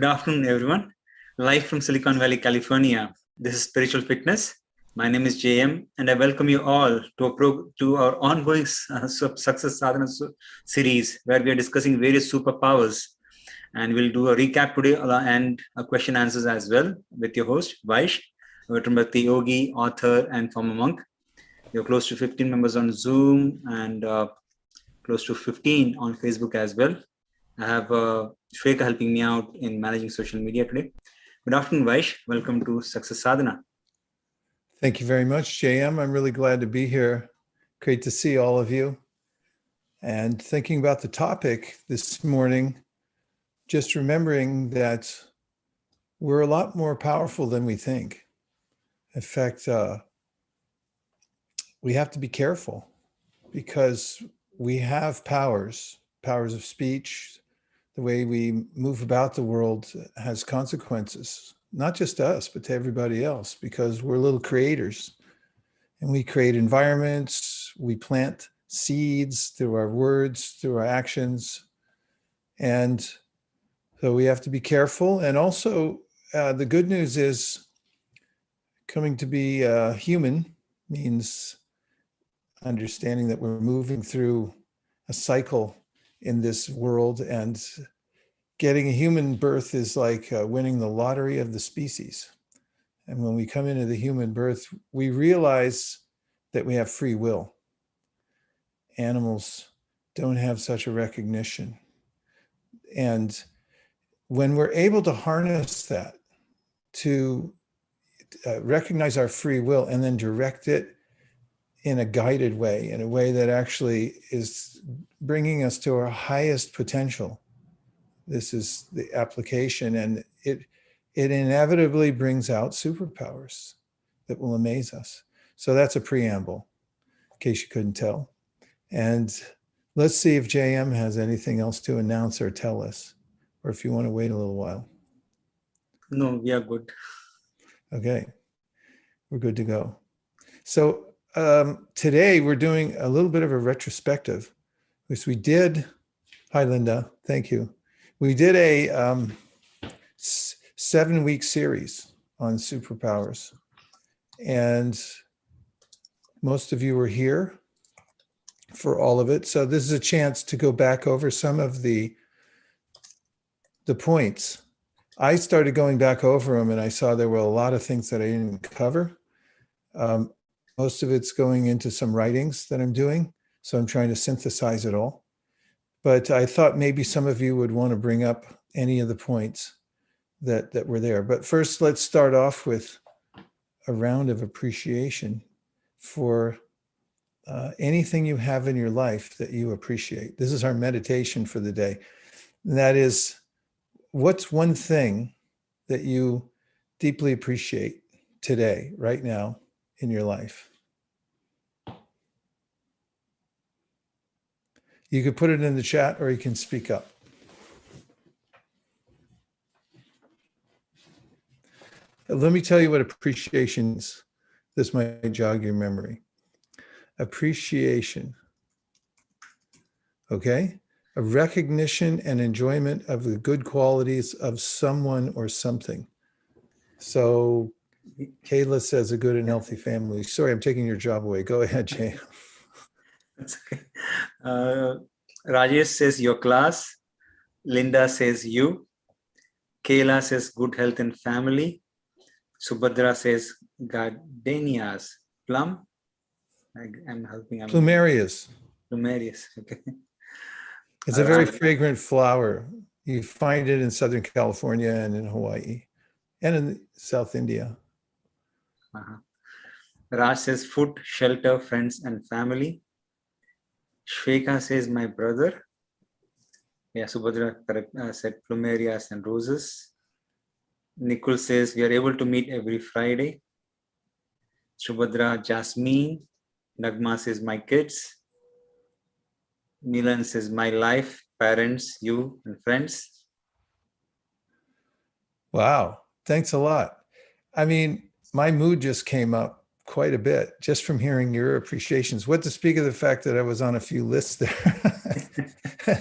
afternoon, everyone. Live from Silicon Valley, California. This is Spiritual Fitness. My name is JM, and I welcome you all to our ongoing Success Sadhana series, where we are discussing various superpowers. And we'll do a recap today and a question answers as well with your host, Vaish, Vettramurthy yogi, author, and former monk. You're close to 15 members on Zoom and close to 15 on Facebook as well. I have Shweka helping me out in managing social media today. Good afternoon, Vaish. Welcome to Success Sadhana. Thank you very much, JM. I'm really glad to be here. Great to see all of you. And thinking about the topic this morning, just remembering that we're a lot more powerful than we think. In fact, we have to be careful because we have powers of speech. The way we move about the world has consequences, not just to us, but to everybody else, because we're little creators and we create environments, we plant seeds through our words, through our actions. And so we have to be careful. And also the good news is coming to be human means understanding that we're moving through a cycle in this world, and getting a human birth is like winning the lottery of the species. And when we come into the human birth, we realize that we have free will. Animals don't have such a recognition. And when we're able to harness that, to recognize our free will and then direct it in a guided way, in a way that actually is bringing us to our highest potential. This is the application, and it inevitably brings out superpowers that will amaze us. So that's a preamble, in case you couldn't tell. And let's see if JM has anything else to announce or tell us, or if you want to wait a little while. No, we are good. Okay, we're good to go. So today we're doing a little bit of a retrospective, which we did. Hi, Linda. Thank you. We did a 7-week series on superpowers, and most of you were here for all of it. So this is a chance to go back over some of the points. I started going back over them, and I saw there were a lot of things that I didn't cover. Most of it's going into some writings that I'm doing, so I'm trying to synthesize it all. But I thought maybe some of you would want to bring up any of the points that were there. But first, let's start off with a round of appreciation for anything you have in your life that you appreciate. This is our meditation for the day. And that is, what's one thing that you deeply appreciate today, right now, in your life? You could put it in the chat, or you can speak up. Let me tell you what appreciation is. This might jog your memory. Appreciation, okay? A recognition and enjoyment of the good qualities of someone or something. So Kayla says a good and healthy family. Sorry, I'm taking your job away. Go ahead, Jay. That's okay. Rajesh says your class. Linda says you. Kayla says good health and family. Subhadra says gardenias. Plum. I'm helping. Plumerias. Plumerias. Okay. It's a very fragrant flower. You find it in Southern California and in Hawaii and in South India. Raj says food, shelter, friends, and family. Shweka says my brother. Yeah, Subhadra said plumerias and roses. Nikul says we are able to meet every Friday. Subhadra, Jasmine. Nagma says my kids. Milan says my life, parents, you, and friends. Wow, thanks a lot. I mean, my mood just came up quite a bit just from hearing your appreciations. What to speak of the fact that I was on a few lists there.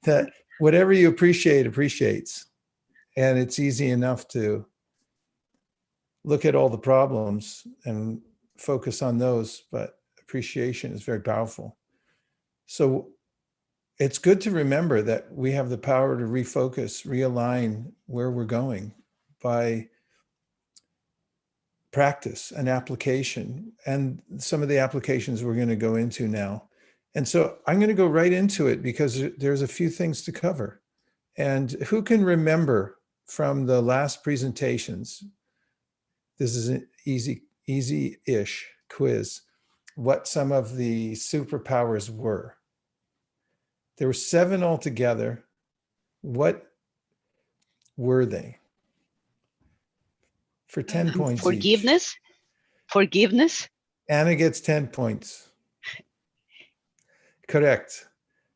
That whatever you appreciate appreciates. And it's easy enough to look at all the problems and focus on those, but appreciation is very powerful. So it's good to remember that we have the power to refocus, realign where we're going by practice and application. And some of the applications we're going to go into now. And so I'm going to go right into it because there's a few things to cover. And who can remember from the last presentations, this is an easy-ish quiz, what some of the superpowers were. There were 7 altogether. What were they? For 10 points Forgiveness. each. Forgiveness. Anna gets 10 points. Correct.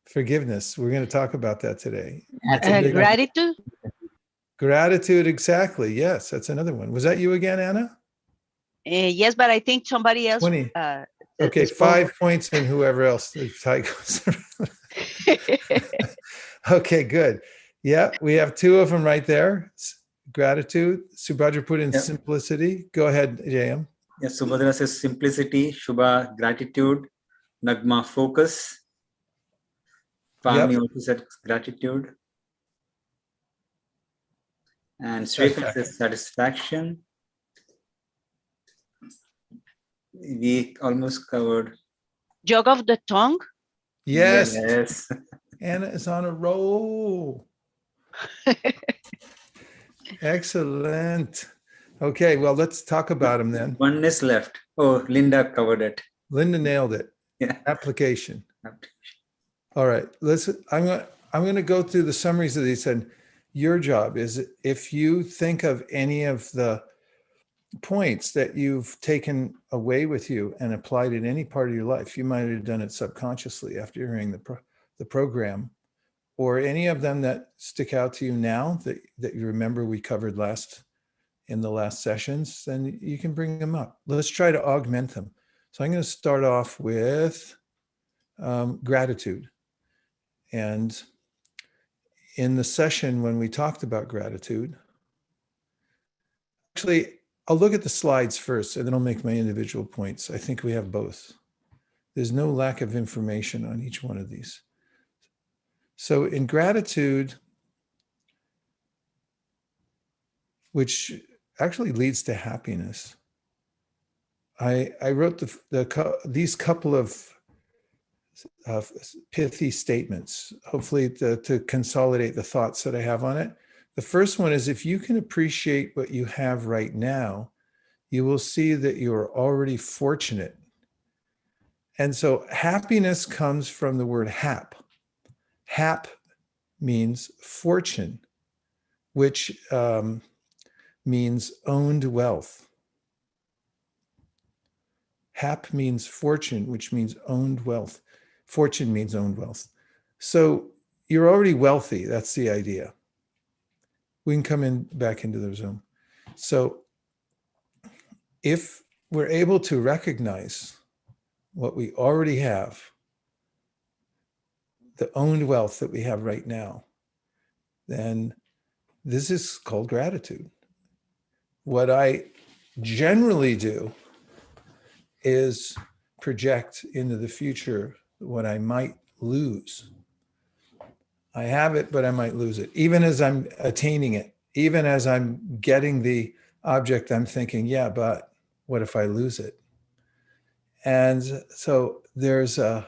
Forgiveness. We're going to talk about that today. That's a big one. Gratitude. Gratitude, exactly. Yes, that's another one. Was that you again, Anna? Yes, but I think somebody else. 20. Okay, 5 points and whoever else the tie goes around. Okay, good. Yeah, we have 2 of them right there. Gratitude. Subhadra put in simplicity. Go ahead, JM. Yes, Subhadra says simplicity, Shubha, gratitude, Nagma, focus. Pamni also said gratitude. And Sweta says satisfaction. We almost covered. Jog of the tongue. Yes. Yes. Anna is on a roll. Excellent. Okay, well, let's talk about them then. One is left. Oh, Linda covered it. Linda nailed it. Yeah. Application. All right. I'm going to go through the summaries of these, and your job is, if you think of any of the points that you've taken away with you and applied in any part of your life, you might have done it subconsciously after hearing the program, or any of them that stick out to you now that you remember we covered in the last sessions, then you can bring them up. Let's try to augment them. So I'm going to start off with gratitude. And in the session when we talked about gratitude, actually, I'll look at the slides first and then I'll make my individual points. I think we have both. There's no lack of information on each one of these. So in gratitude, which actually leads to happiness, I wrote these couple of pithy statements, hopefully to consolidate the thoughts that I have on it. The first one is, if you can appreciate what you have right now, you will see that you are already fortunate. And so happiness comes from the word hap. Hap means fortune, which means owned wealth. Hap means fortune, which means owned wealth. Fortune means owned wealth. So you're already wealthy. That's the idea. We can come back into the Zoom. So if we're able to recognize what we already have, the owned wealth that we have right now, then this is called gratitude. What I generally do is project into the future what I might lose. I have it, but I might lose it. Even as I'm attaining it, even as I'm getting the object, I'm thinking, yeah, but what if I lose it? And so there's a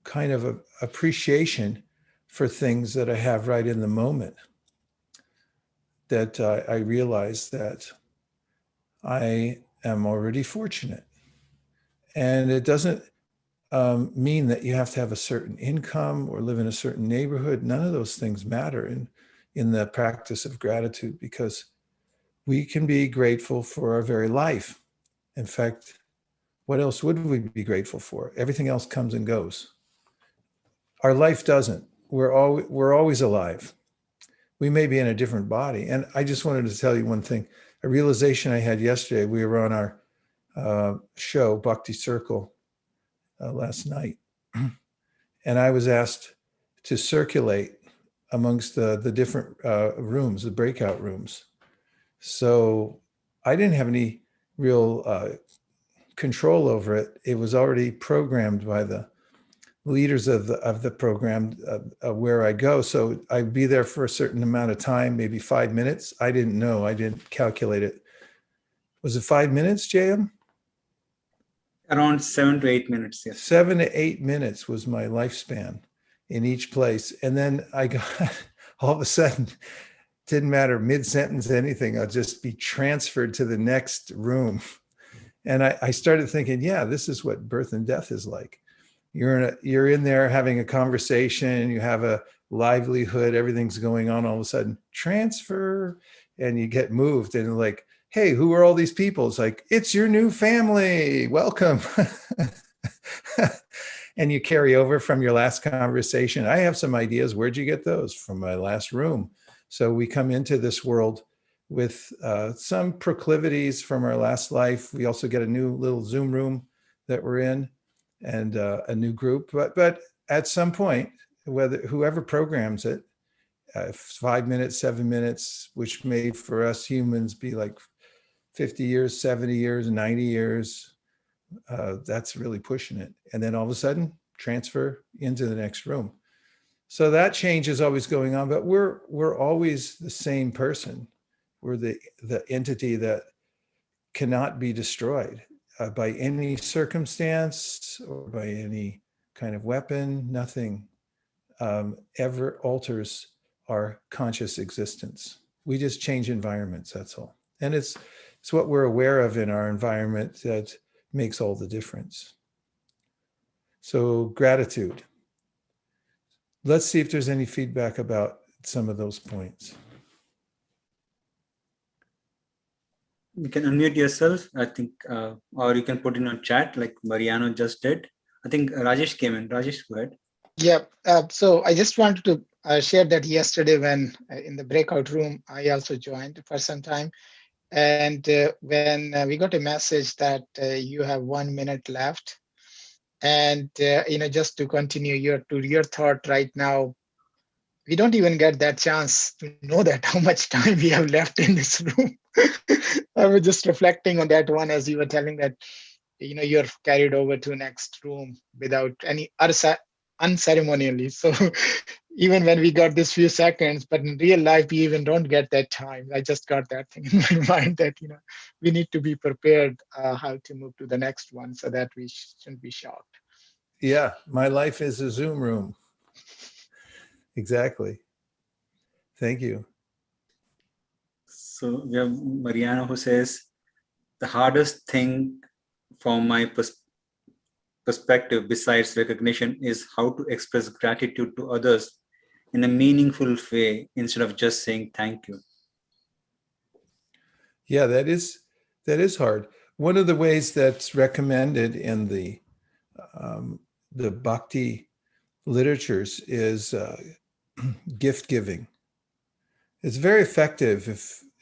kind of appreciation for things that I have right in the moment, that I realize that I am already fortunate. And it doesn't mean that you have to have a certain income or live in a certain neighborhood. None of those things matter in the practice of gratitude, because we can be grateful for our very life. In fact, what else would we be grateful for? Everything else comes and goes. Our life doesn't. We're always alive. We may be in a different body. And I just wanted to tell you one thing, a realization I had yesterday. We were on our show, Bhakti Circle, last night. And I was asked to circulate amongst the different rooms, the breakout rooms. So I didn't have any real control over it. It was already programmed by the leaders of the program where I go. So I'd be there for a certain amount of time, maybe 5 minutes. I didn't know. I didn't calculate it. Was it 5 minutes, JM? Around 7 to 8 minutes, yes. 7 to 8 minutes was my lifespan in each place. And then I got, all of a sudden, didn't matter, mid-sentence, anything, I'll just be transferred to the next room. And I started thinking, yeah, this is what birth and death is like. You're in there having a conversation, you have a livelihood, everything's going on, all of a sudden, transfer, and you get moved and like, hey, who are all these people? It's like, it's your new family, welcome. And you carry over from your last conversation. I have some ideas. Where'd you get those? From my last room. So we come into this world with some proclivities from our last life. We also get a new little Zoom room that we're in and a new group. But at some point, whoever programs it, 5 minutes, 7 minutes, which may for us humans be like 50 years, 70 years, 90 years, that's really pushing it. And then all of a sudden, transfer into the next room. So that change is always going on, but we're always the same person. We're the entity that cannot be destroyed by any circumstance or by any kind of weapon. Nothing ever alters our conscious existence. We just change environments, that's all. And it's what we're aware of in our environment that makes all the difference. So gratitude. Let's see if there's any feedback about some of those points. You can unmute yourself, I think, or you can put in a chat like Mariano just did. I think Rajesh came in. Rajesh, go ahead. Yeah, so I just wanted to share that yesterday when in the breakout room, I also joined for some time. And when we got a message that you have 1 minute left, and just to continue your thought right now, we don't even get that chance to know that how much time we have left in this room. I was just reflecting on that one as you were telling that you're carried over to next room without any unceremonially. So even when we got this few seconds, but in real life, we even don't get that time. I just got that thing in my mind that, we need to be prepared how to move to the next one so that we shouldn't be shocked. Yeah, my life is a Zoom room. Exactly. Thank you. So we have Mariano who says, the hardest thing from my perspective besides recognition is how to express gratitude to others in a meaningful way instead of just saying thank you. Yeah, that is hard. One of the ways that's recommended in the bhakti literatures is gift giving. It's very effective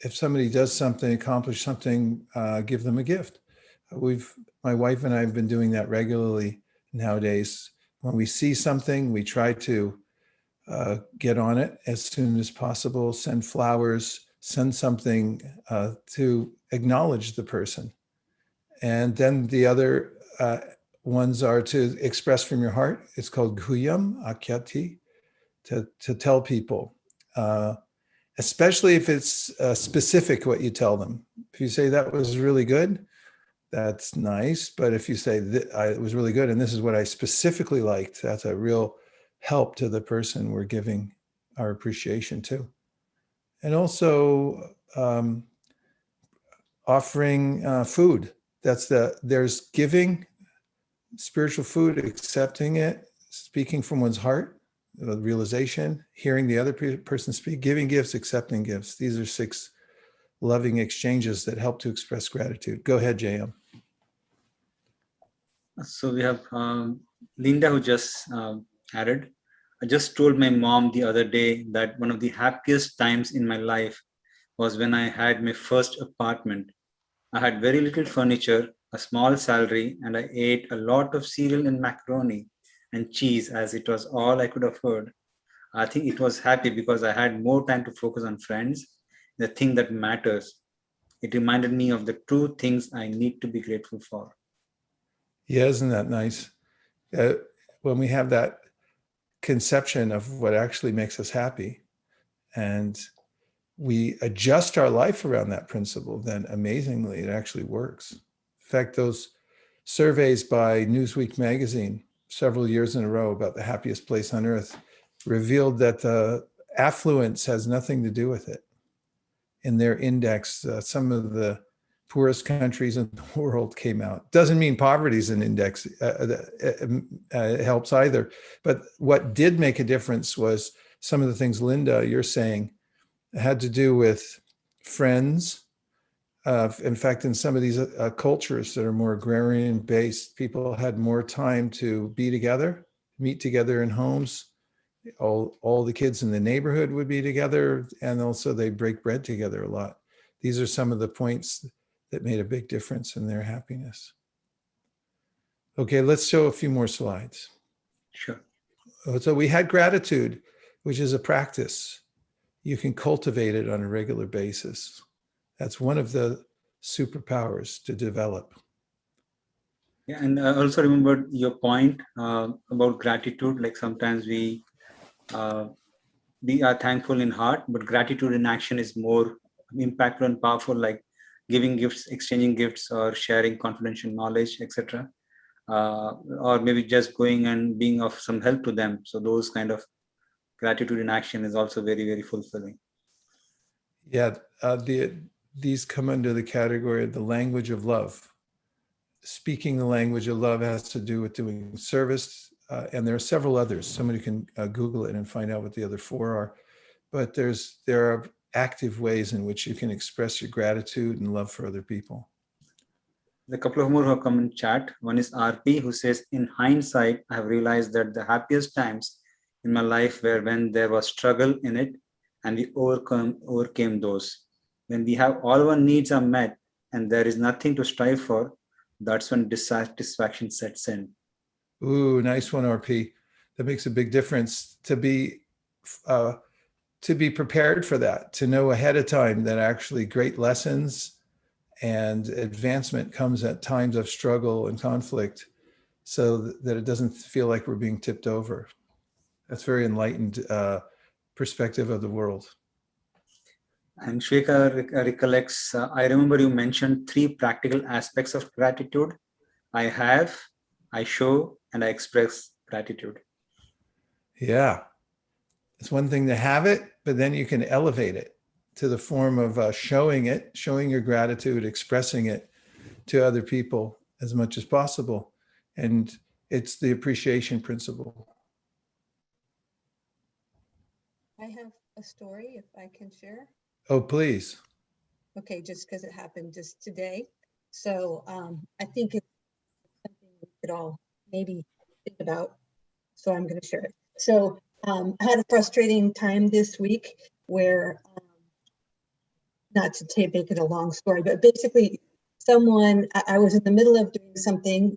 if somebody does something, accomplish something, give them a gift. My wife and I have been doing that regularly nowadays. When we see something, we try to get on it as soon as possible, send flowers, send something to acknowledge the person. And then the other ones are to express from your heart. It's called Guyam Akyati, to tell people, especially if it's specific what you tell them. If you say that was really good, that's nice. But if you say it was really good and this is what I specifically liked, that's a real help to the person we're giving our appreciation to. And also offering food. There's giving spiritual food, accepting it, speaking from one's heart, realization, hearing the other person speak, giving gifts, accepting gifts. These are 6 loving exchanges that help to express gratitude. Go ahead, JM. So we have Linda who just added, I just told my mom the other day that one of the happiest times in my life was when I had my first apartment. I had very little furniture, a small salary, and I ate a lot of cereal and macaroni and cheese as it was all I could afford. I think it was happy because I had more time to focus on friends, the thing that matters. It reminded me of the true things I need to be grateful for. Yeah, isn't that nice? When we have that conception of what actually makes us happy and we adjust our life around that principle, then amazingly, it actually works. In fact, those surveys by Newsweek magazine several years in a row about the happiest place on earth revealed that the affluence has nothing to do with it. In their index, some of the poorest countries in the world came out. Doesn't mean poverty is an index, it helps either. But what did make a difference was some of the things, Linda, you're saying, had to do with friends. In fact, in some of these cultures that are more agrarian based, people had more time to be together, meet together in homes. All the kids in the neighborhood would be together, and also they break bread together a lot. These are some of the points that made a big difference in their happiness. Okay, let's show a few more slides. Sure. So we had gratitude, which is a practice. You can cultivate it on a regular basis. That's one of the superpowers to develop. Yeah, and I also remembered your point about gratitude. Like sometimes we are thankful in heart, but gratitude in action is more impactful and powerful, like giving gifts, exchanging gifts, or sharing confidential knowledge, etc. Or maybe just going and being of some help to them. So those kind of gratitude in action is also very, very fulfilling. Yeah, these come under the category of the language of love. Speaking the language of love has to do with doing service, and there are several others. Somebody can Google it and find out what the other four are. But there are active ways in which you can express your gratitude and love for other people. A couple of more who have come in chat. One is RP, who says, in hindsight, I have realized that the happiest times in my life were when there was struggle in it and we overcame those. When we have all our needs are met and there is nothing to strive for, that's when dissatisfaction sets in. Ooh, nice one, RP. That makes a big difference to be prepared for that, to know ahead of time that actually great lessons and advancement comes at times of struggle and conflict, so that it doesn't feel like we're being tipped over. That's very enlightened perspective of the world. And Shweka recollects, I remember you mentioned 3 practical aspects of gratitude. I have, I show, and I express gratitude. Yeah. It's one thing to have it, but then you can elevate it to the form of showing your gratitude, expressing it to other people as much as possible. And it's the appreciation principle. I have a story, if I can share. Oh, please. Okay, just because it happened just today. So I think it's something we could all maybe think about. So I'm going to share it. So I had a frustrating time this week where, not to make it a long story, but basically I was in the middle of doing something,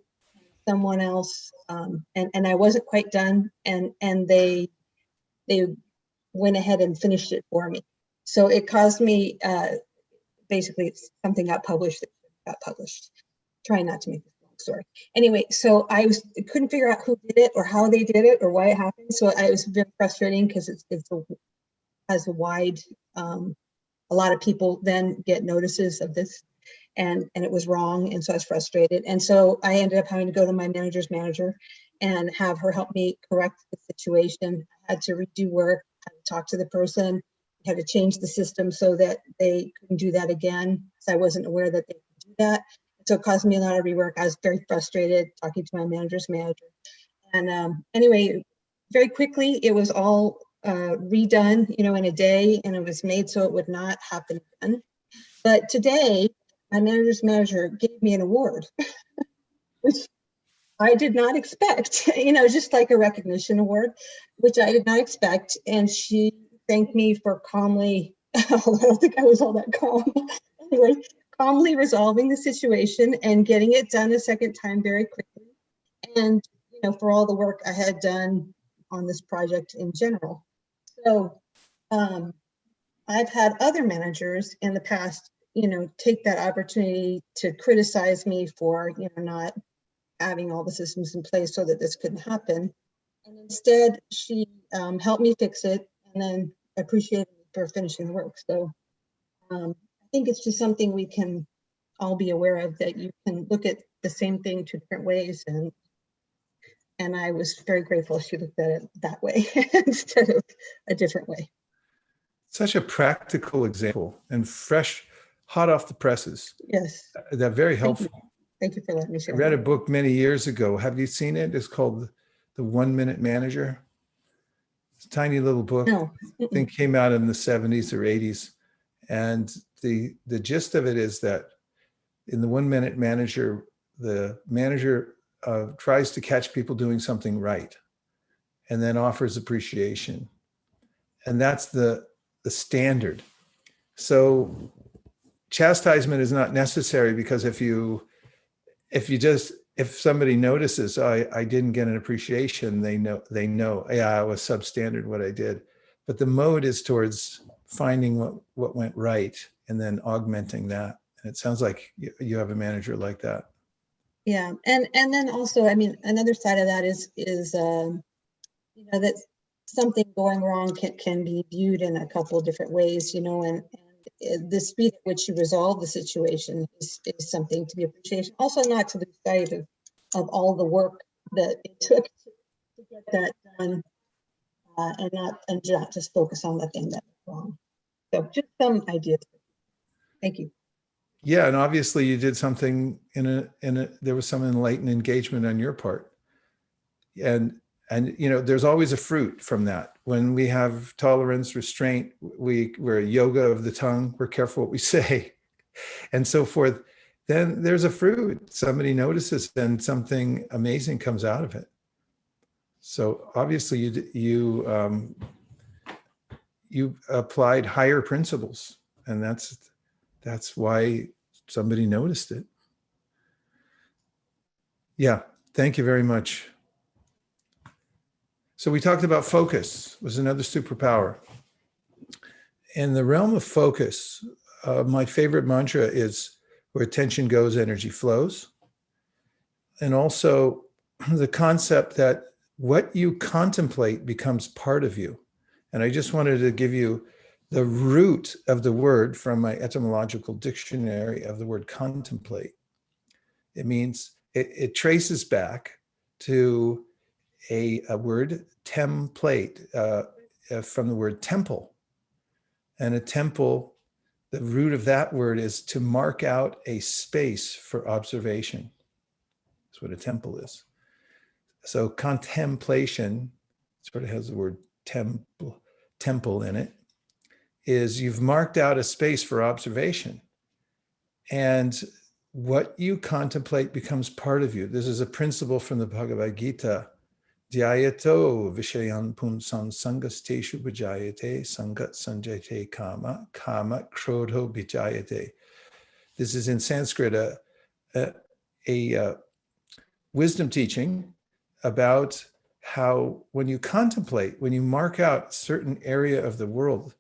someone else, and I wasn't quite done, and they went ahead and finished it for me. So it caused me, basically something got published. Trying not to make this a long story. Anyway, so I couldn't figure out who did it or how they did it or why it happened. So I was very frustrating because has a wide, a lot of people then get notices of this, and it was wrong, and so I was frustrated. And so I ended up having to go to my manager's manager and have her help me correct the situation. I had to redo work, had to talk to the person, had to change the system so that they couldn't do that again. So I wasn't aware that they could do that. So it caused me a lot of rework. I was very frustrated talking to my manager's manager. And anyway, very quickly, it was all redone, in a day, and it was made so it would not happen again. But today, my manager's manager gave me an award, which I did not expect, just like a recognition award, which I did not expect. And she thanked me for calmly, I don't think I was all that calm. Anyway, calmly resolving the situation and getting it done a second time very quickly. And, for all the work I had done on this project in general. So I've had other managers in the past, take that opportunity to criticize me for, not having all the systems in place so that this couldn't happen. And instead, she helped me fix it and then appreciated me for finishing the work. So I think it's just something we can all be aware of, that you can look at the same thing two different ways. And I was very grateful she looked at it that way instead of a different way. Such a practical example and fresh, hot off the presses. Yes. They're very helpful. Thank you for letting me I share. read a book many years ago. Have you seen it? It's called The 1 Minute Manager. It's a tiny little book. No. I think came out in the 70s or 80s. And the gist of it is that in the 1 Minute Manager, the manager tries to catch people doing something right and then offers appreciation. And that's the standard. So chastisement is not necessary, because if somebody notices, oh, I didn't get an appreciation, they know, yeah, I was substandard what I did. But the mode is towards finding what went right and then augmenting that. And it sounds like you have a manager like that. Yeah, and then also, I mean, another side of that is that something going wrong can be viewed in a couple of different ways, and the speed at which you resolve the situation is something to be appreciated. Also, not to lose sight of all the work that it took to get that done, and not just focus on the thing that went wrong. So just some ideas. Thank you. Yeah, and obviously you did something there was some enlightened engagement on your part. And there's always a fruit from that. When we have tolerance, restraint, we're a yoga of the tongue, we're careful what we say, and so forth, then there's a fruit. Somebody notices and something amazing comes out of it. So obviously you applied higher principles, and that's why somebody noticed it. Yeah, thank you very much. So we talked about focus was another superpower. In the realm of focus, my favorite mantra is where attention goes, energy flows. And also the concept that what you contemplate becomes part of you. And I just wanted to give you the root of the word from my etymological dictionary of the word contemplate. It means, it traces back to a word, template, from the word temple. And a temple, the root of that word is to mark out a space for observation. That's what a temple is. So contemplation sort of has the word temple in it, is you've marked out a space for observation. And what you contemplate becomes part of you. This is a principle from the Bhagavad Gita. Dhyayato vishayan pumsam sangasteshu vijayate sangat sanjayate kama krodho vijayate. This is in Sanskrit, a wisdom teaching about how when you contemplate, when you mark out a certain area of the world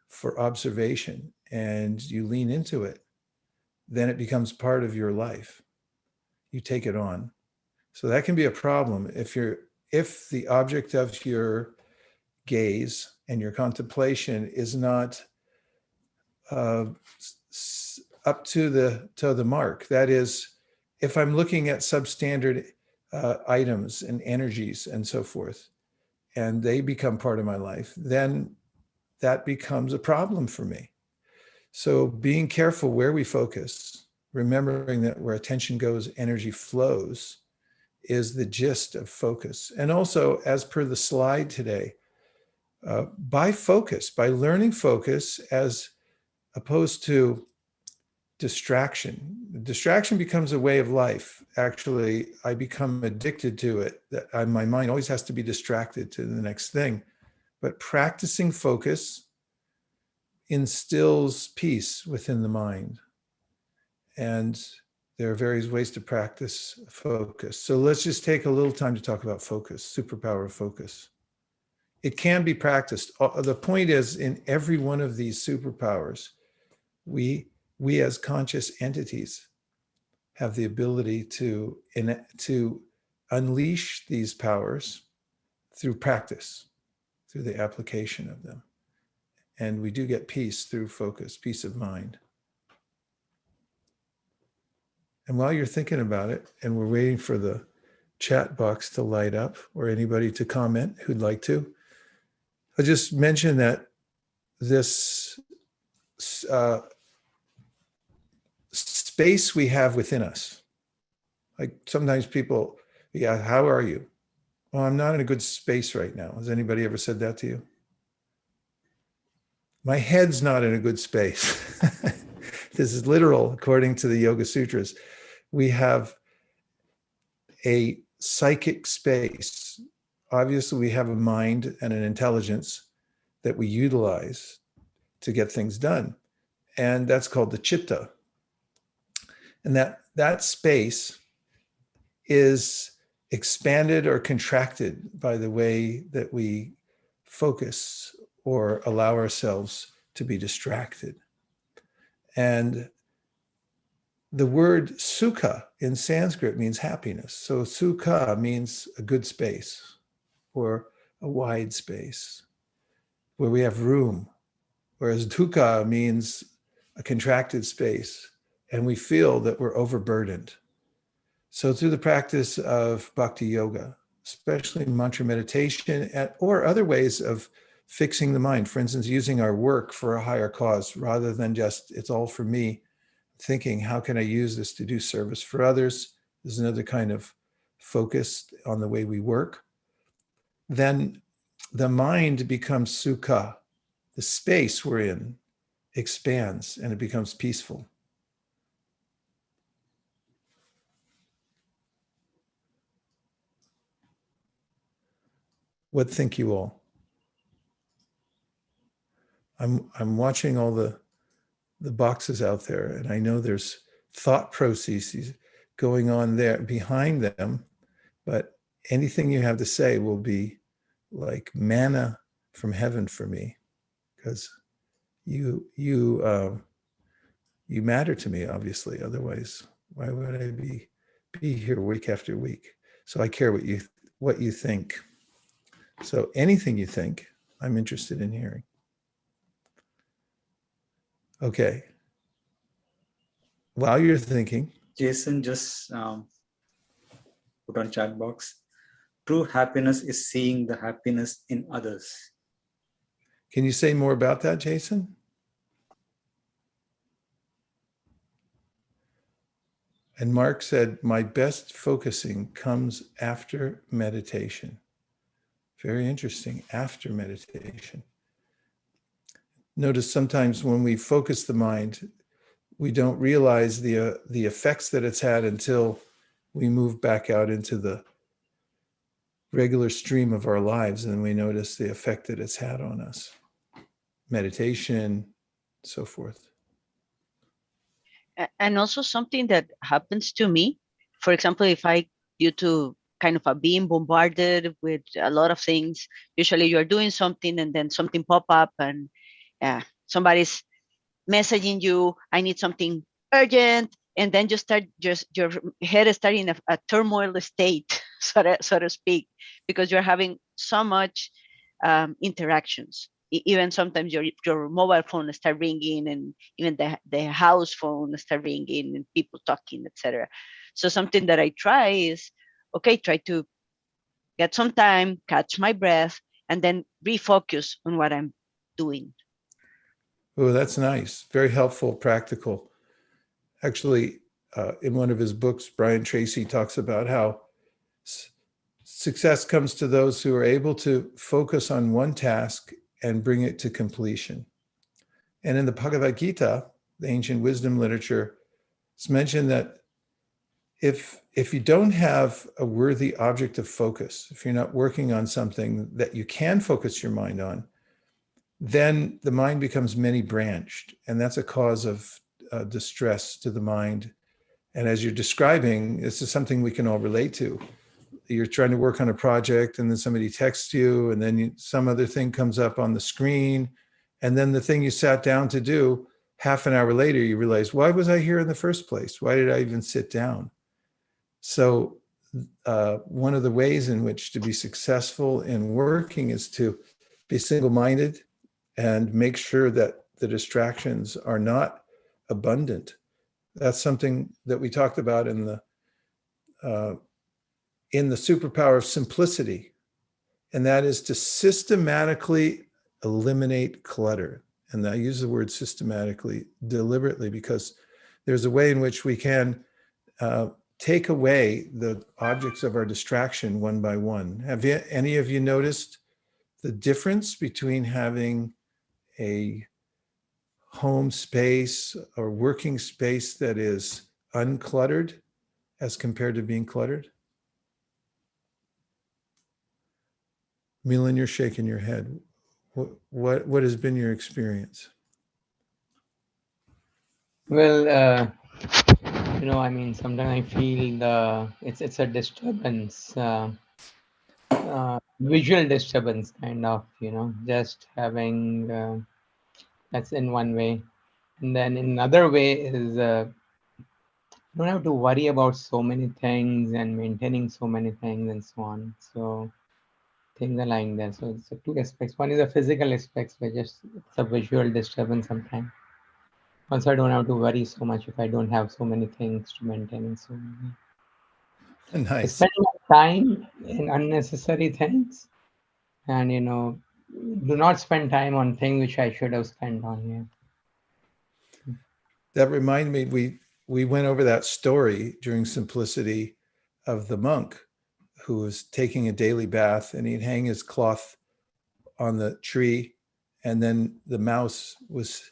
for observation and you lean into it, then it becomes part of your life. You take it on. So that can be a problem if the object of your gaze and your contemplation is not up to the mark. That is, if I'm looking at substandard items and energies and so forth, and they become part of my life, then that becomes a problem for me. So being careful where we focus, remembering that where attention goes, energy flows, is the gist of focus. And also, as per the slide today, by learning focus as opposed to distraction. Distraction becomes a way of life. Actually, I become addicted to it. My mind always has to be distracted to the next thing. But practicing focus instills peace within the mind. And there are various ways to practice focus. So let's just take a little time to talk about focus, superpower of focus. It can be practiced. The point is, in every one of these superpowers, we as conscious entities have the ability to unleash these powers through practice, through the application of them. And we do get peace through focus, peace of mind. And while you're thinking about it, and we're waiting for the chat box to light up or anybody to comment who'd like to, I'll just mention that this space we have within us, like sometimes people, yeah, how are you? Well, I'm not in a good space right now. Has anybody ever said that to you? My head's not in a good space. This is literal, according to the Yoga Sutras. We have a psychic space. Obviously, we have a mind and an intelligence that we utilize to get things done. And that's called the chitta. And that space is expanded or contracted by the way that we focus or allow ourselves to be distracted. And the word sukha in Sanskrit means happiness. So sukha means a good space or a wide space where we have room, whereas dukkha means a contracted space and we feel that we're overburdened. So through the practice of bhakti yoga, especially mantra meditation or other ways of fixing the mind, for instance, using our work for a higher cause rather than just it's all for me, thinking how can I use this to do service for others, is another kind of focus on the way we work. Then the mind becomes sukha. The space we're in expands and it becomes peaceful. What think you all? I'm watching all the boxes out there, and I know there's thought processes going on there behind them, but anything you have to say will be like manna from heaven for me, because you matter to me, obviously. Otherwise, why would I be here week after week? So I care what you think. So anything you think, I'm interested in hearing. Okay. While you're thinking, Jason just put on chat box. True happiness is seeing the happiness in others. Can you say more about that, Jason? And Mark said, my best focusing comes after meditation. Very interesting, after meditation. Notice sometimes when we focus the mind, we don't realize the effects that it's had until we move back out into the regular stream of our lives, and we notice the effect that it's had on us. Meditation, so forth. And also something that happens to me, for example, if I, due to kind of being bombarded with a lot of things, usually you're doing something and then something pop up and somebody's messaging you, I need something urgent, and then your head is starting a turmoil state, so to speak, because you're having so much interactions. Even sometimes your mobile phone start ringing, and even the house phone start ringing, and people talking, etc. So something that I try is, okay, try to get some time, catch my breath, and then refocus on what I'm doing. Oh, that's nice. Very helpful, practical. Actually, in one of his books, Brian Tracy talks about how success comes to those who are able to focus on one task and bring it to completion. And in the Bhagavad Gita, the ancient wisdom literature, it's mentioned that if you don't have a worthy object of focus, if you're not working on something that you can focus your mind on, then the mind becomes many-branched, and that's a cause of distress to the mind. And as you're describing, this is something we can all relate to. you're trying to work on a project and then somebody texts you and then some other thing comes up on the screen. And then the thing you sat down to do, half an hour later, you realize, why was I here in the first place? Why did I even sit down? So one of the ways in which to be successful in working is to be single-minded and make sure that the distractions are not abundant. That's something that we talked about in the superpower of simplicity. And that is to systematically eliminate clutter. And I use the word systematically deliberately because there's a way in which we can take away the objects of our distraction one by one. Have any of you noticed the difference between having a home space or working space that is uncluttered as compared to being cluttered? Milan, you're shaking your head. What has been your experience? Well, I mean, sometimes I feel it's a disturbance, visual disturbance, kind of. Just having that's in one way, and then in another way is you don't have to worry about so many things and maintaining so many things and so on. So things are lying there. So it's two aspects. One is a physical aspect, where just it's a visual disturbance sometimes. Also, I don't have to worry so much if I don't have so many things to maintain and so on. Nice. Spending time in unnecessary things, and do not spend time on things which I should have spent on here. That reminded me, we went over that story during Simplicity of the monk who was taking a daily bath, and he'd hang his cloth on the tree, and then the mouse was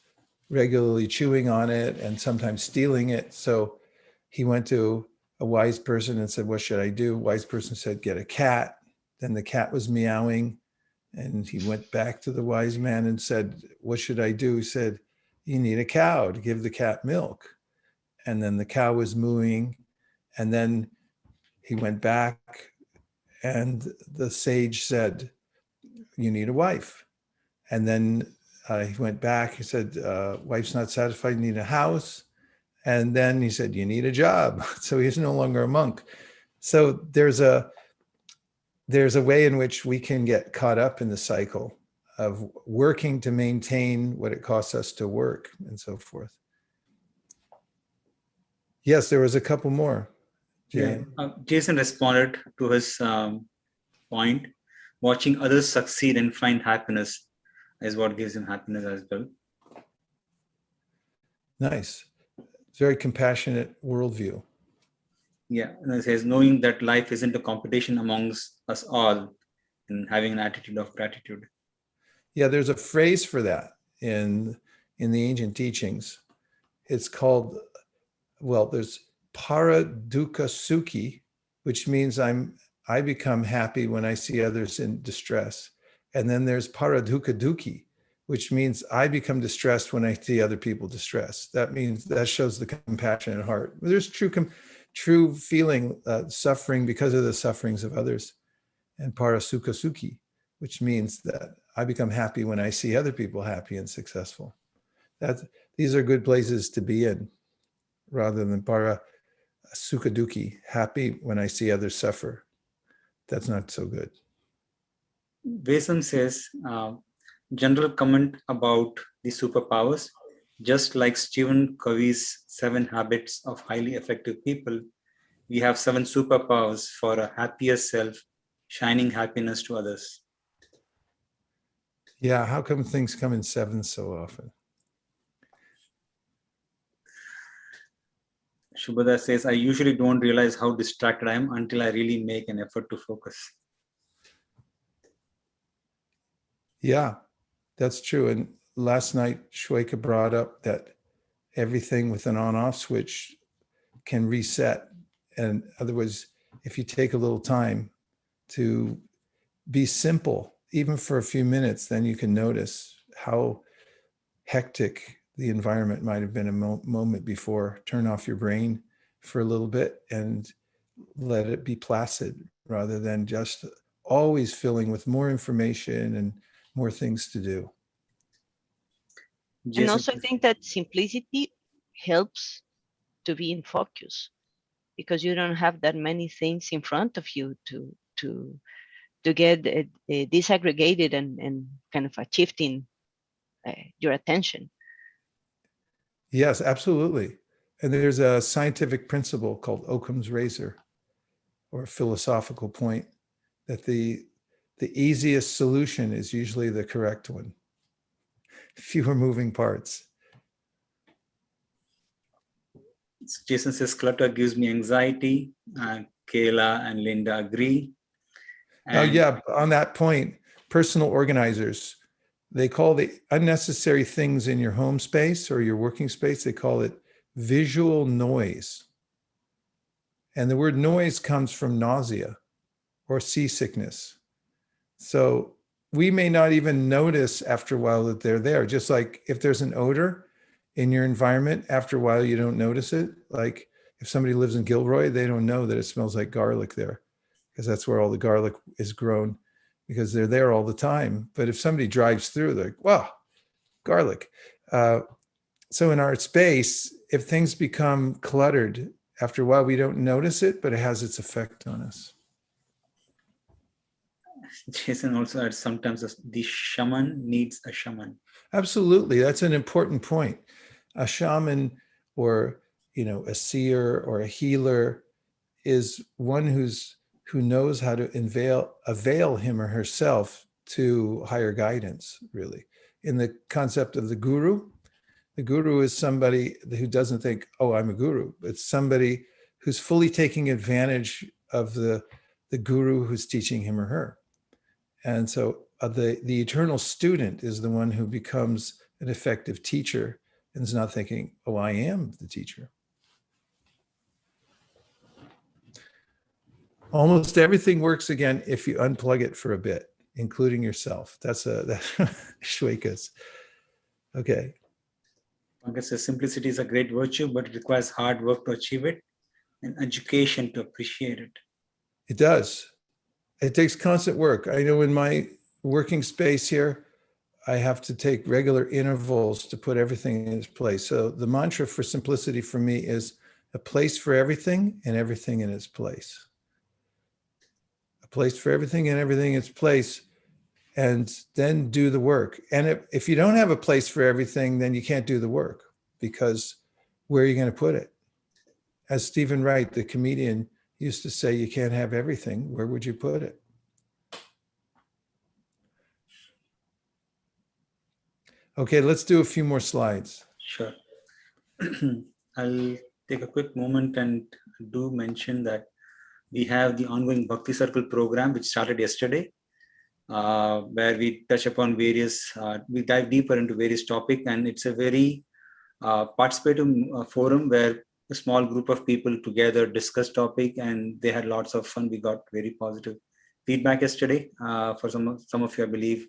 regularly chewing on it and sometimes stealing it. So he went to a wise person and said, what should I do? Wise person said, get a cat. Then the cat was meowing, and he went back to the wise man and said, what should I do? He said, you need a cow to give the cat milk. And then the cow was mooing, and then he went back, and the sage said, you need a wife. And then he went back, he said, wife's not satisfied, you need a house. And then he said, you need a job. So he's no longer a monk. So there's a way in which we can get caught up in the cycle of working to maintain what it costs us to work and so forth. Yes, there was a couple more. Jay. Yeah. Jason responded to his point. Watching others succeed and find happiness is what gives him happiness as well. Nice. Very compassionate worldview. Yeah, and it says knowing that life isn't a competition amongst us all and having an attitude of gratitude. Yeah, there's a phrase for that in the ancient teachings. It's called, there's para dukkha sukhi, which means I become happy when I see others in distress. And then there's para dukkha dukhi, which means I become distressed when I see other people distressed. That shows the compassionate heart. There's true feeling, suffering because of the sufferings of others, and para sukha sukhi, which means that I become happy when I see other people happy and successful. These are good places to be in, rather than para sukha dukhi, happy when I see others suffer. That's not so good. Vesam says, general comment about the superpowers. Just like Stephen Covey's 7 Habits of Highly Effective People, we have 7 superpowers for a happier self, shining happiness to others. Yeah, how come things come in 7 so often? Shubhada says, I usually don't realize how distracted I am until I really make an effort to focus. Yeah, that's true. And last night, Shweka brought up that everything with an on-off switch can reset. And otherwise, if you take a little time to be simple, even for a few minutes, then you can notice how hectic the environment might have been a moment before. Turn off your brain for a little bit and let it be placid. rather than just always filling with more information and more things to do. And Jason, also, I think that simplicity helps to be in focus because you don't have that many things in front of you to get disaggregated and kind of shifting your attention. Yes, absolutely. And there's a scientific principle called Occam's razor, or a philosophical point, that the easiest solution is usually the correct one. Fewer moving parts. Jason says clutter gives me anxiety. Kayla and Linda agree. And yeah, on that point, personal organizers, they call the unnecessary things in your home space or your working space, they call it visual noise. And the word noise comes from nausea or seasickness. So we may not even notice after a while that they're there. Just like if there's an odor in your environment, after a while you don't notice it. Like if somebody lives in Gilroy, they don't know that it smells like garlic there because that's where all the garlic is grown because they're there all the time. But if somebody drives through, they're like, wow, garlic. So in our space, if things become cluttered, after a while we don't notice it, but it has its effect on us. Jason also adds sometimes the shaman needs a shaman. Absolutely. That's an important point. A shaman or, a seer or a healer is one who knows how to avail him or herself to higher guidance, really. In the concept of the guru is somebody who doesn't think, oh, I'm a guru. It's somebody who's fully taking advantage of the guru who's teaching him or her. And so the eternal student is the one who becomes an effective teacher and is not thinking, oh, I am the teacher. Almost everything works again if you unplug it for a bit, including yourself. That's Shweka's. Okay. Pankaj says simplicity is a great virtue, but it requires hard work to achieve it and education to appreciate it. It does. It takes constant work. I know in my working space here, I have to take regular intervals to put everything in its place. So the mantra for simplicity for me is a place for everything and everything in its place. A place for everything and everything in its place, and then do the work. And if you don't have a place for everything, then you can't do the work because where are you going to put it? As Stephen Wright, the comedian, used to say, you can't have everything. Where would you put it? Okay, let's do a few more slides. Sure. I'll take a quick moment and do mention that we have the ongoing Bhakti Circle program, which started yesterday, where we touch upon we dive deeper into various topics, and it's a very participative forum where a small group of people together discuss topic, and they had lots of fun. We got very positive feedback yesterday. For some of you, I believe,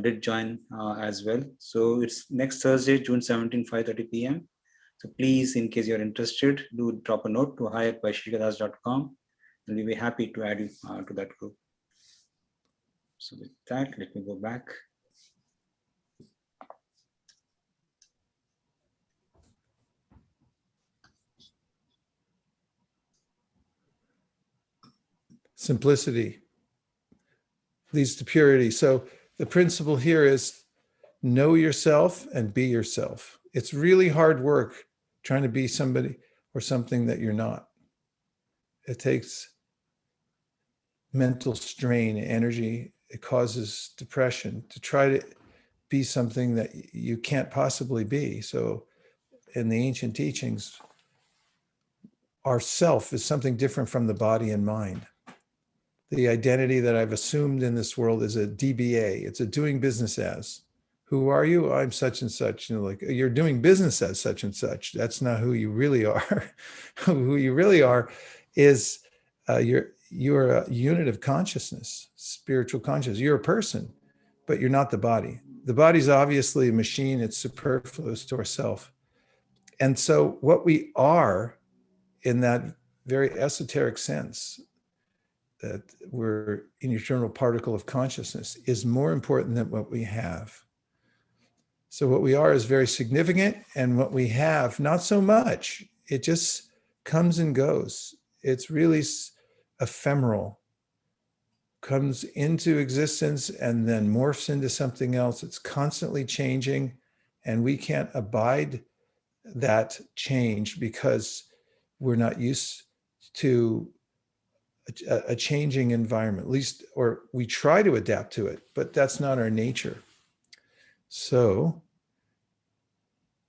did join as well. So it's next Thursday, June 17, 5:30 p.m. So please, in case you're interested, do drop a note to hi@vaishikadas.com, and we'll be happy to add you to that group. So with that, let me go back. Simplicity leads to purity. So the principle here is know yourself and be yourself. It's really hard work trying to be somebody or something that you're not. It takes mental strain, energy. It causes depression to try to be something that you can't possibly be. So in the ancient teachings, our self is something different from the body and mind. The identity that I've assumed in this world is a DBA. It's a doing business as. Who are you? I'm such and such. Like you're doing business as such and such. That's not who you really are. Who you really are is you're a unit of consciousness, spiritual consciousness. You're a person, but you're not the body. The body's obviously a machine. It's superfluous to ourself. And so what we are in that very esoteric sense that we're an eternal particle of consciousness, is more important than what we have. So what we are is very significant, and what we have, not so much. It just comes and goes. It's really ephemeral, comes into existence and then morphs into something else. It's constantly changing, and we can't abide that change because we're not used to a changing environment, at least, or we try to adapt to it, but that's not our nature. So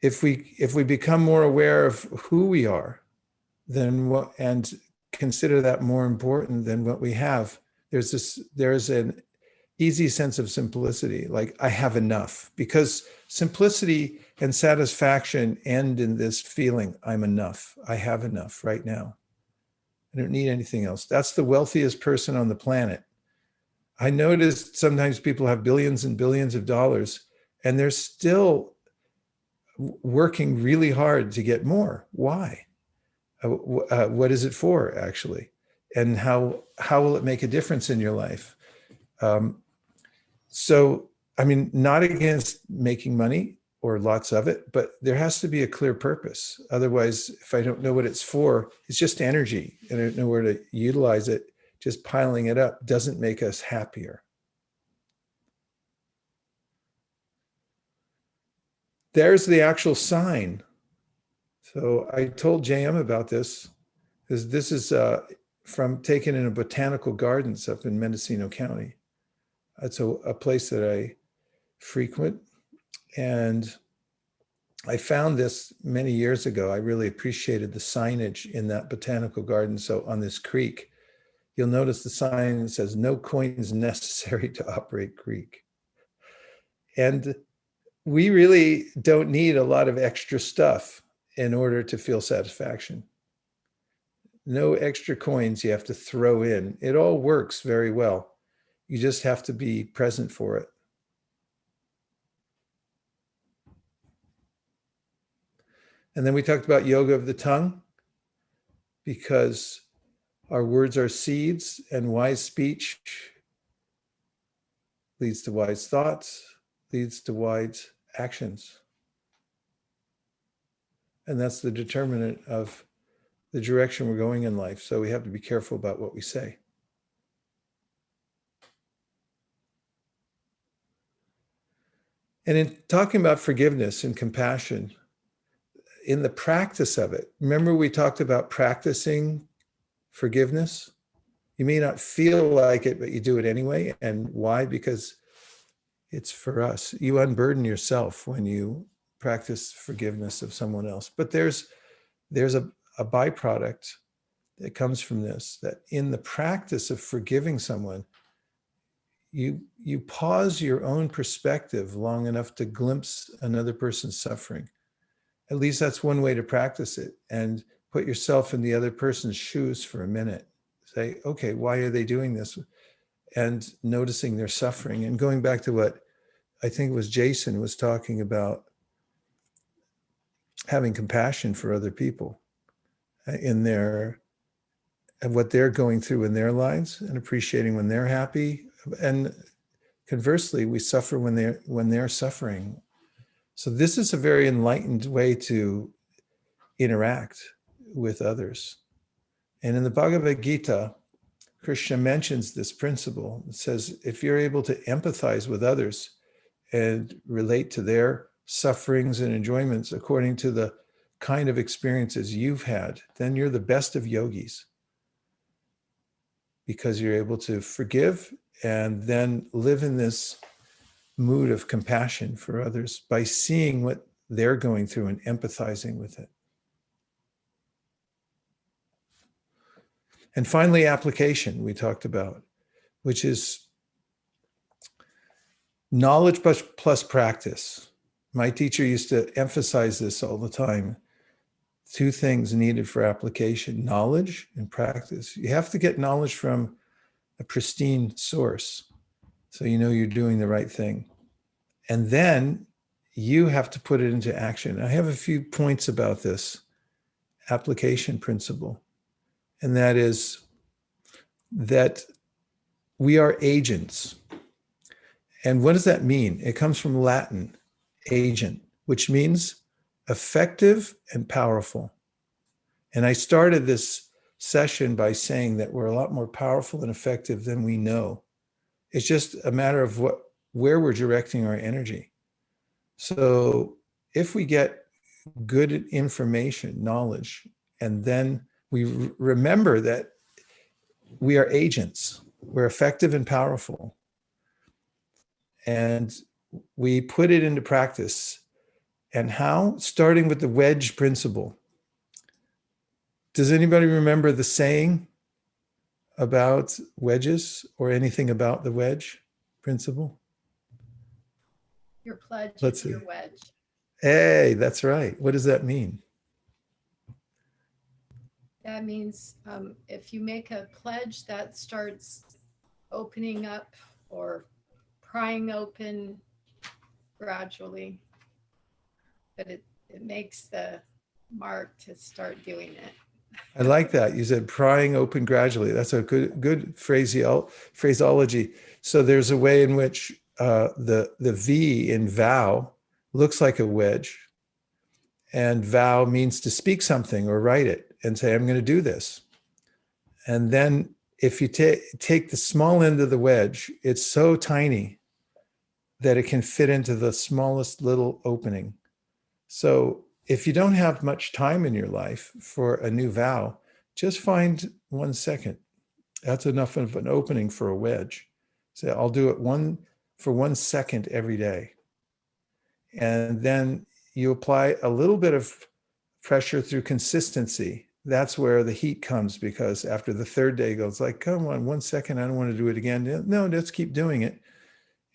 if we become more aware of who we are, then what, and consider that more important than what we have, there's an easy sense of simplicity, like I have enough, because simplicity and satisfaction end in this feeling, I'm enough, I have enough right now. I don't need anything else. That's the wealthiest person on the planet. I noticed sometimes people have billions and billions of dollars, and they're still working really hard to get more. Why? What is it for, actually? And how will it make a difference in your life? So, I mean, not against making money or lots of it, but there has to be a clear purpose. Otherwise, if I don't know what it's for, it's just energy and I don't know where to utilize it. Just piling it up doesn't make us happier. There's the actual sign. So I told JM about this, because this is from taken in a botanical gardens up in Mendocino County. It's a place that I frequent. And I found this many years ago. I really appreciated the signage in that botanical garden. So on this creek, you'll notice the sign that says, no coins necessary to operate creek. And we really don't need a lot of extra stuff in order to feel satisfaction. No extra coins you have to throw in. It all works very well. You just have to be present for it. And then we talked about yoga of the tongue, because our words are seeds, and wise speech leads to wise thoughts, leads to wise actions. And that's the determinant of the direction we're going in life. So we have to be careful about what we say. And in talking about forgiveness and compassion, in the practice of it, remember we talked about practicing forgiveness? You may not feel like it, but you do it anyway. And why? Because it's for us. You unburden yourself when you practice forgiveness of someone else. But there's a byproduct that comes from this, that in the practice of forgiving someone, you pause your own perspective long enough to glimpse another person's suffering. At least that's one way to practice it, and put yourself in the other person's shoes for a minute. Say, okay, why are they doing this? And noticing their suffering, and going back to what I think it was Jason was talking about, having compassion for other people in their, and what they're going through in their lives, and appreciating when they're happy. And conversely, we suffer when they're suffering. So this is a very enlightened way to interact with others. And in the Bhagavad Gita, Krishna mentions this principle. It says, if you're able to empathize with others and relate to their sufferings and enjoyments according to the kind of experiences you've had, then you're the best of yogis, because you're able to forgive and then live in this mood of compassion for others by seeing what they're going through and empathizing with it. And finally, application we talked about, which is knowledge plus practice. My teacher used to emphasize this all the time. Two things needed for application: knowledge and practice. You have to get knowledge from a pristine source, so you know you're doing the right thing. And then you have to put it into action. I have a few points about this application principle. And that is, that we are agents. And what does that mean? It comes from Latin, agent, which means effective and powerful. And I started this session by saying that we're a lot more powerful and effective than we know. It's just a matter of where we're directing our energy. So if we get good information, knowledge, and then we remember that we are agents, we're effective and powerful, and we put it into practice. And how? Starting with the wedge principle. Does anybody remember the saying about wedges or anything about the wedge principle? Your pledge Let's is see. your wedge. Hey, that's right. What does that mean? That means if you make a pledge that starts opening up or prying open gradually, but it makes the mark to start doing it. I like that. You said prying open gradually. That's a good phraseology. So there's a way in which the V in vow looks like a wedge, and vow means to speak something or write it and say, I'm going to do this. And then if you take the small end of the wedge, it's so tiny that it can fit into the smallest little opening. So if you don't have much time in your life for a new vow, just find 1 second. That's enough of an opening for a wedge. So I'll do it for 1 second every day. And then you apply a little bit of pressure through consistency. That's where the heat comes, because after the third day goes like, come on, 1 second, I don't want to do it again. No, let's keep doing it.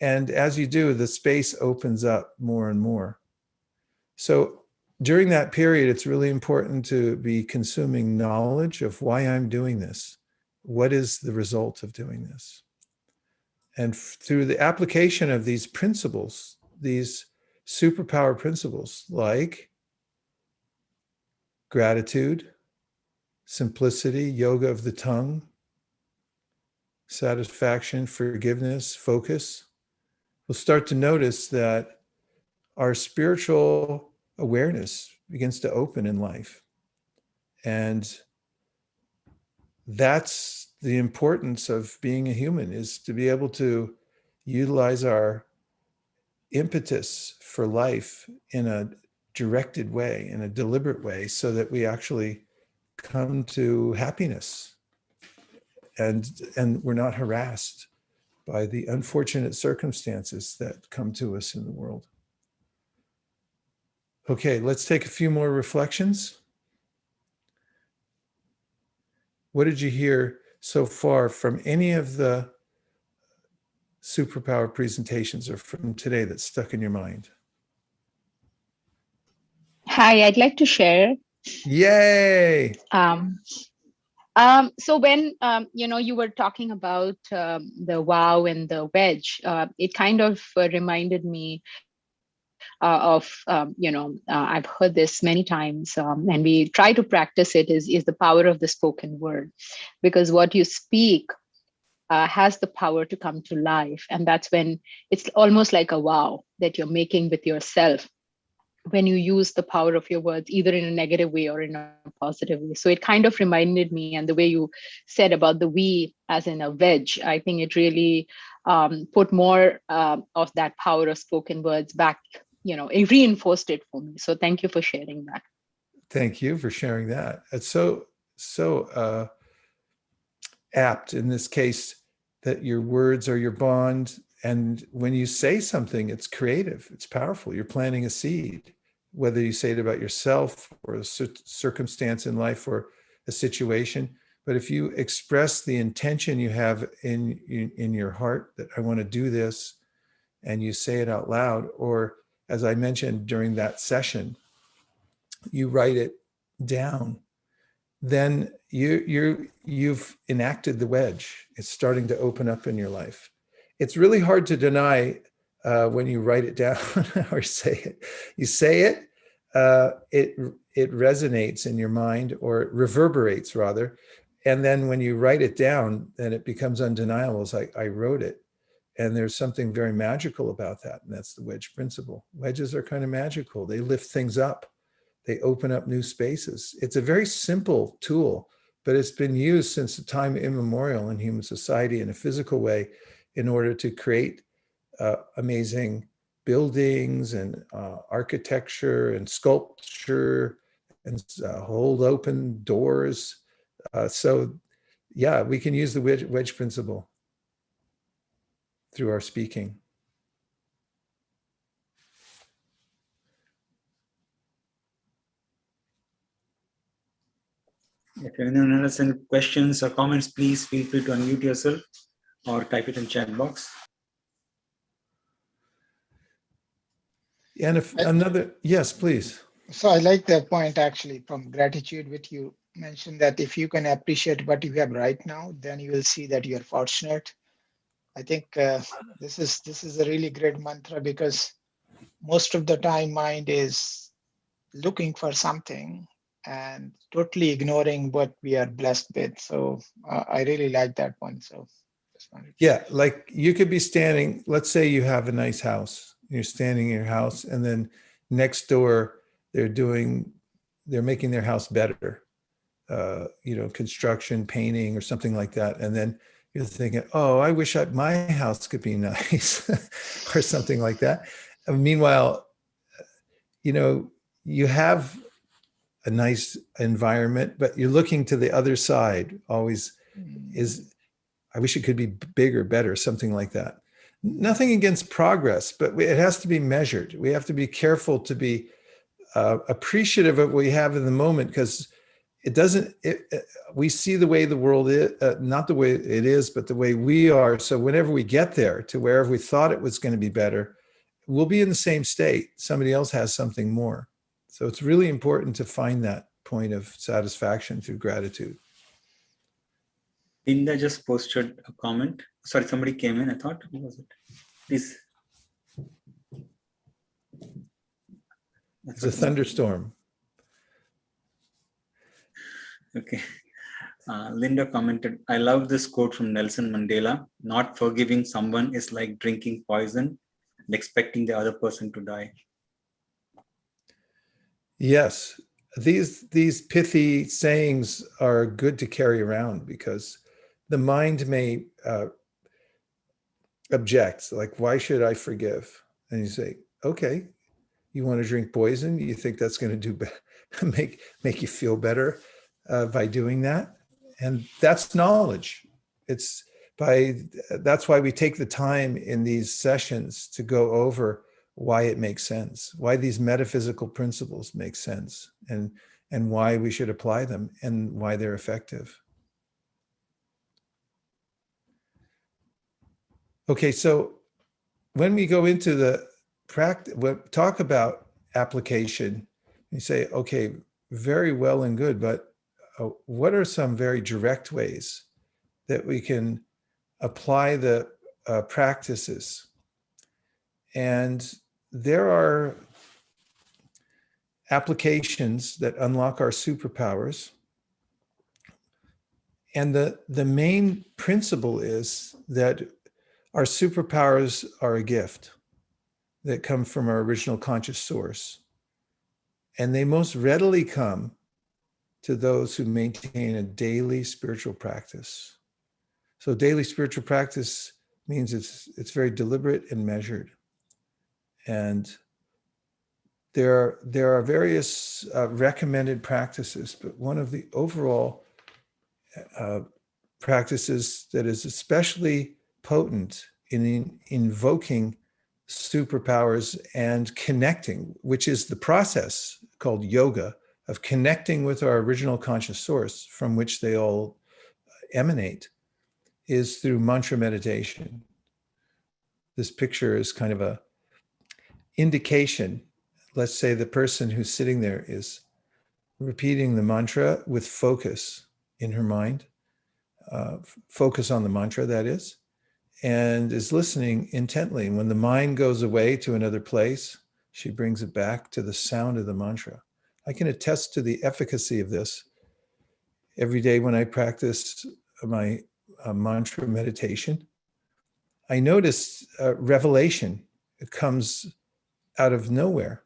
And as you do, the space opens up more and more. So during that period, it's really important to be consuming knowledge of why I'm doing this. What is the result of doing this? And through the application of these principles, these superpower principles like gratitude, simplicity, yoga of the tongue, satisfaction, forgiveness, focus, we'll start to notice that our spiritual awareness begins to open in life. And that's the importance of being a human, is to be able to utilize our impetus for life in a directed way, in a deliberate way, so that we actually come to happiness and we're not harassed by the unfortunate circumstances that come to us in the world. Okay, let's take a few more reflections. What did you hear so far from any of the superpower presentations or from today that's stuck in your mind? Hi, I'd like to share. Yay! So when you were talking about the wow and the wedge, it kind of reminded me I've heard this many times, and we try to practice it, is the power of the spoken word, because what you speak has the power to come to life. And that's when it's almost like a vow that you're making with yourself when you use the power of your words, either in a negative way or in a positive way. So it kind of reminded me, and the way you said about the we as in a wedge, I think it really put more of that power of spoken words back, it reinforced it for me. So thank you for sharing that. Thank you for sharing that. It's so apt in this case that your words are your bond. And when you say something, it's creative, it's powerful. You're planting a seed, whether you say it about yourself or a circumstance in life or a situation. But if you express the intention you have in your heart that I want to do this, and you say it out loud, or as I mentioned during that session, you write it down, then you've enacted the wedge. It's starting to open up in your life. It's really hard to deny when you write it down or say it. You say it, it resonates in your mind, or it reverberates rather, And then when you write it down, then it becomes undeniable. It's like, I wrote it. And there's something very magical about that. And that's the wedge principle. Wedges are kind of magical. They lift things up. They open up new spaces. It's a very simple tool, but it's been used since the time immemorial in human society in a physical way in order to create amazing buildings and architecture and sculpture and hold open doors. So yeah, we can use the wedge principle through our speaking. If anyone has any questions or comments, please feel free to unmute yourself or type it in chat box. And if another, yes, please. So I like the point actually from gratitude, which you mentioned that if you can appreciate what you have right now, then you will see that you're fortunate. I think this is a really great mantra, because most of the time mind is looking for something and totally ignoring what we are blessed with. So I really like that one. So just wanted to yeah, like you could be standing, let's say you have a nice house, you're standing in your house, and then next door they're making their house better, construction, painting or something like that. And then you're thinking, oh, I wish my house could be nice or something like that. And meanwhile, you have a nice environment, but you're looking to the other side always I wish it could be bigger, better, something like that. Nothing against progress, but it has to be measured. We have to be careful to be appreciative of what we have in the moment, because we see the way the world is, not the way it is, but the way we are. So whenever we get there to wherever we thought it was going to be better, we'll be in the same state. Somebody else has something more. So it's really important to find that point of satisfaction through gratitude. Linda just posted a comment. Sorry, somebody came in, I thought. Who was it? Please. It's a thunderstorm. Okay. Linda commented, I love this quote from Nelson Mandela. Not forgiving someone is like drinking poison and expecting the other person to die. Yes, these pithy sayings are good to carry around, because the mind may object, like, why should I forgive? And you say, okay, you want to drink poison? You think that's going to make you feel better by doing that? And that's knowledge. That's why we take the time in these sessions to go over why it makes sense, why these metaphysical principles make sense, and why we should apply them, and why they're effective. Okay, so when we go into the practice, talk about application, you say, okay, very well and good, but what are some very direct ways that we can apply the practices? And there are applications that unlock our superpowers. And the main principle is that our superpowers are a gift that come from our original conscious source. And they most readily come to those who maintain a daily spiritual practice. So daily spiritual practice means it's very deliberate and measured. And there are various recommended practices, but one of the overall practices that is especially potent in invoking superpowers and connecting, which is the process called yoga, of connecting with our original conscious source from which they all emanate, is through mantra meditation. This picture is kind of a indication. Let's say the person who's sitting there is repeating the mantra with focus in her mind, focus on the mantra, that is, and is listening intently. When the mind goes away to another place, she brings it back to the sound of the mantra. I can attest to the efficacy of this. every day when I practice my mantra meditation, I notice revelation. It comes out of nowhere,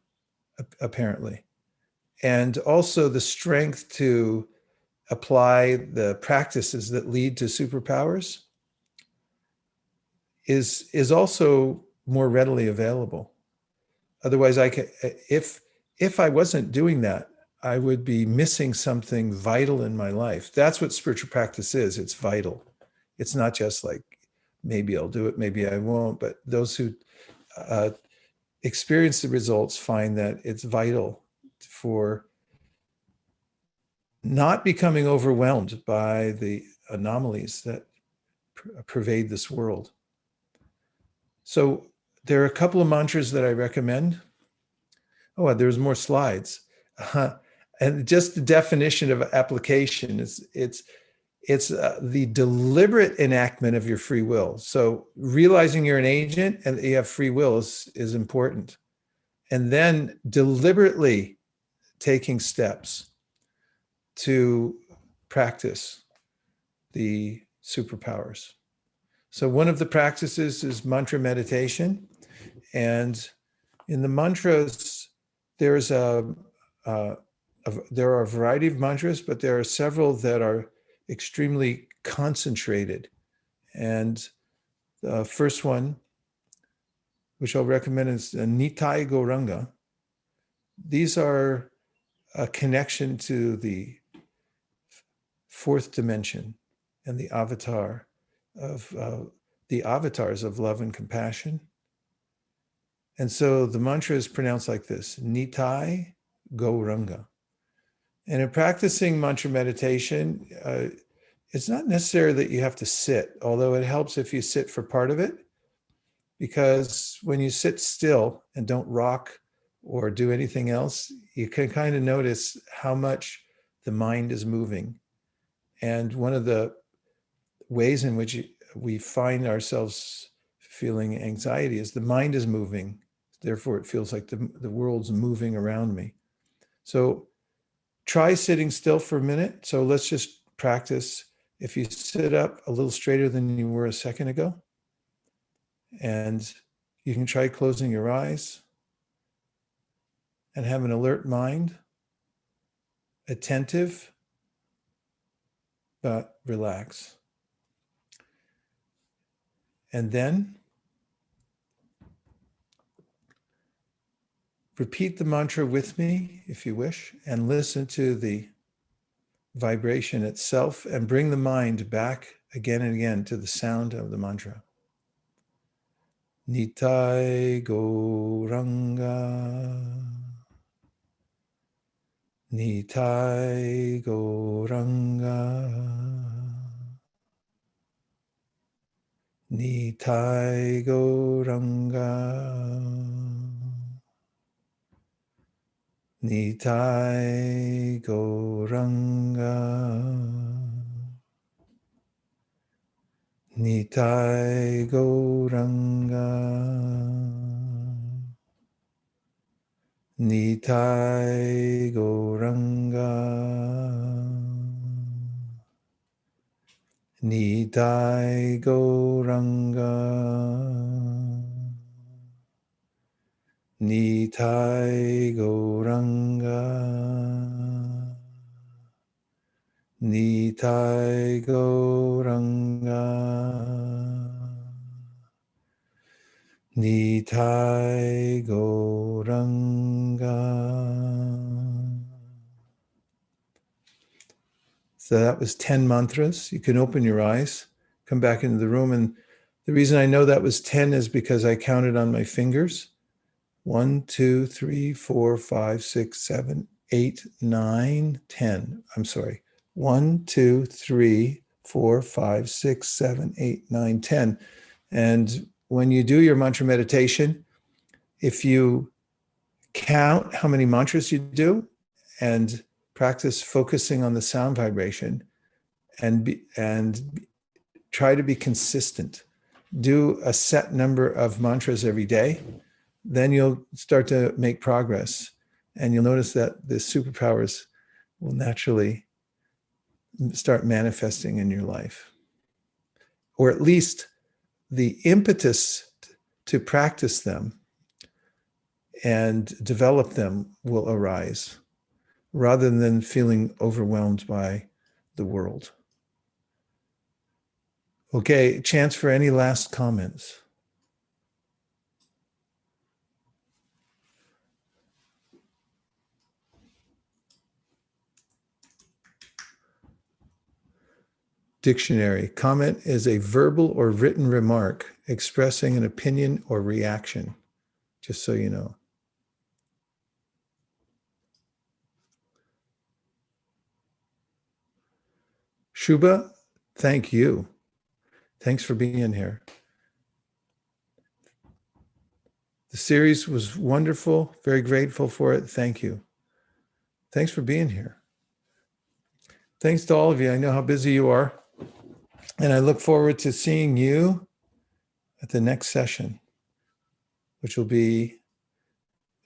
apparently. And also the strength to apply the practices that lead to superpowers is also more readily available. Otherwise, if I wasn't doing that, I would be missing something vital in my life. That's what spiritual practice is. It's vital. It's not just like, maybe I'll do it, maybe I won't. But those who experience the results find that it's vital for not becoming overwhelmed by the anomalies that pervade this world. So there are a couple of mantras that I recommend. Oh, there's more slides. And just the definition of application is it's the deliberate enactment of your free will. So realizing you're an agent and that you have free will is important. And then deliberately taking steps to practice the superpowers. So one of the practices is mantra meditation. And in the mantras, there are a variety of mantras, but there are several that are extremely concentrated. And the first one, which I'll recommend, is Nitai Gauranga. These are a connection to the fourth dimension and the avatar of the avatars of love and compassion. And so the mantra is pronounced like this: Nitai Gauranga. And in practicing mantra meditation, it's not necessary that you have to sit, although it helps if you sit for part of it, because when you sit still and don't rock or do anything else, you can kind of notice how much the mind is moving. And one of the ways in which we find ourselves feeling anxiety is the mind is moving. Therefore, it feels like the world's moving around me. So try sitting still for a minute. So let's just practice. If you sit up a little straighter than you were a second ago, and you can try closing your eyes and have an alert mind, attentive, but relax. And then repeat the mantra with me, if you wish, and listen to the vibration itself and bring the mind back again and again to the sound of the mantra. Nitai Gauranga. Nitai Gauranga. Nitai Gauranga. Nitai Gauranga. Nitai Gauranga. Nitai Gauranga. Nitai Gauranga. Nitai Gauranga. Nitai Gauranga. Nitai Gauranga. So that was 10 mantras. You can open your eyes, come back into the room. And the reason I know that was 10 is because I counted on my fingers. 1, 2, 3, 4, 5, 6, 7, 8, 9, 10. I'm sorry. 1, 2, 3, 4, 5, 6, 7, 8, 9, 10. And when you do your mantra meditation, if you count how many mantras you do and practice focusing on the sound vibration and try to be consistent, do a set number of mantras every day, then you'll start to make progress and you'll notice that the superpowers will naturally start manifesting in your life, or at least the impetus to practice them and develop them will arise, rather than feeling overwhelmed by the world. Okay, chance for any last comments. Dictionary. Comment is a verbal or written remark expressing an opinion or reaction, just so you know. Shubha, thank you. Thanks for being here. The series was wonderful. Very grateful for it. Thank you. Thanks for being here. Thanks to all of you. I know how busy you are. And I look forward to seeing you at the next session, which will be,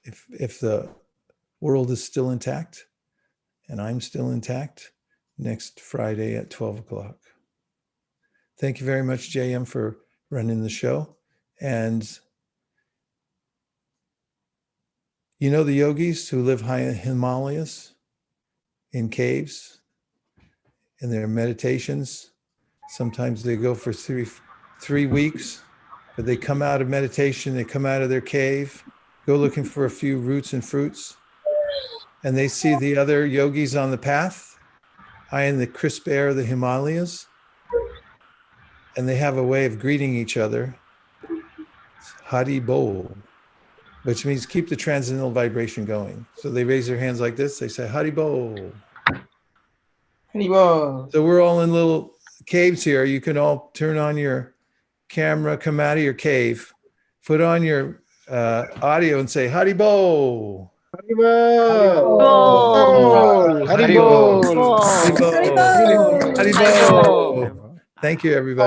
if the world is still intact and I'm still intact, next Friday at 12 o'clock. Thank you very much, JM, for running the show. And you know the yogis who live high in the Himalayas, in caves, in their meditations? Sometimes they go for three weeks, but they come out of meditation, they come out of their cave, go looking for a few roots and fruits, and they see the other yogis on the path, high in the crisp air of the Himalayas, and they have a way of greeting each other. It's Hari Bol, which means keep the transcendental vibration going. So they raise their hands like this, they say Hari Bol. Haribo. So we're all in little caves here. You can all turn on your camera, come out of your cave, put on your audio and say Haribo. Haribol! Bol. Haribol! Haribo. Bol. Haribo. Haribo. Thank you, everybody.